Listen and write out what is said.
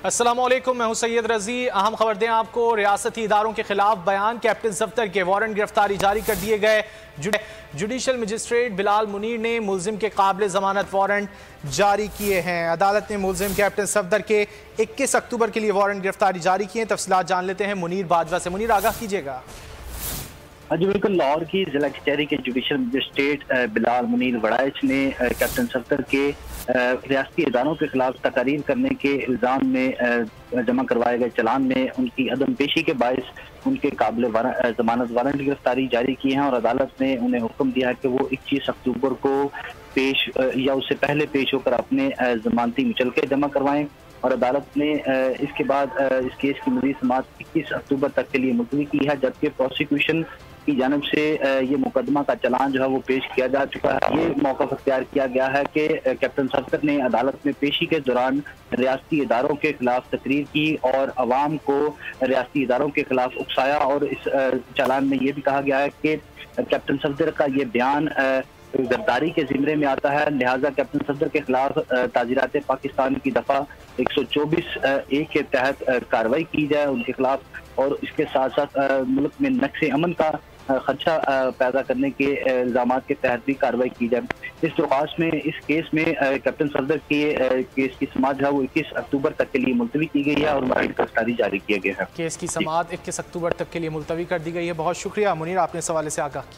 अस्सलामुअलैकुम, मैं हूं सैयद रजी। अहम खबर दें आपको, रियासती इदारों के खिलाफ बयान, कैप्टन सफ्दर के वारंट गिरफ्तारी जारी कर दिए गए। जुडिशल मजिस्ट्रेट बिलाल मुनीर ने मुलजिम के काबिल जमानत वारंट जारी किए हैं। अदालत ने मुलजिम कैप्टन सफ्दर के 21 अक्टूबर के लिए वारंट गिरफ्तारी जारी किए हैं। तफसीलात जान लेते हैं मुनीर बाजवा से। मुनीर, आगाह कीजिएगा। जी बिल्कुल, लाहौर की जिला कचहरी के जुडिशल मजिस्ट्रेट बिलाल मुनीर वड़ाइच ने कैप्टन सफ्दर के रियासती इदारों के खिलाफ तकारीर करने के इल्ज़ाम में जमा करवाए गए चलान में उनकी अदम पेशी के बायस उनके काबिल जमानत वारंट गिरफ्तारी जारी की है और अदालत ने उन्हें हुक्म दिया है कि वो 21 अक्टूबर को पेश या उससे पहले पेश होकर अपने जमानती मुचलके जमा करवाएं। और अदालत ने इसके बाद इस केस की मज़ीद समाअत 21 अक्टूबर तक के लिए मुलतवी की है, जबकि प्रोसिक्यूशन की जानब से ये मुकदमा का चलान जो है वो पेश किया जा चुका है। ये मौका अख्तियार किया गया है कि कैप्टन सफ्दर ने अदालत में पेशी के दौरान रियासती इदारों के खिलाफ तकरीर की और अवाम को रियासती इदारों के खिलाफ उकसाया। और इस चलान में ये भी कहा गया है कि कैप्टन सफ्दर का ये बयान गद्दारी के जिम्मे में आता है, लिहाजा कैप्टन सफ्दर के खिलाफ ताज़ीरात पाकिस्तान की दफ़ा 124(a) के तहत कार्रवाई की जाए उनके खिलाफ। और इसके साथ साथ मुल्क में नक्शे अमन का खदशा पैदा करने के इल्ज़ाम के तहत भी कार्रवाई की जाए। इस दरख्वास्त में इस केस में कैप्टन सफ्दर के केस की समाअत है वो 21 अक्टूबर तक के लिए मुलतवी की गई है और वारंट गिरफ्तारी जारी किया गया है। केस की समाअत 21 अक्टूबर तक के लिए मुलतवी कर दी गई है। बहुत शुक्रिया मुनीर, आपने इस हवाले से आगाह किया।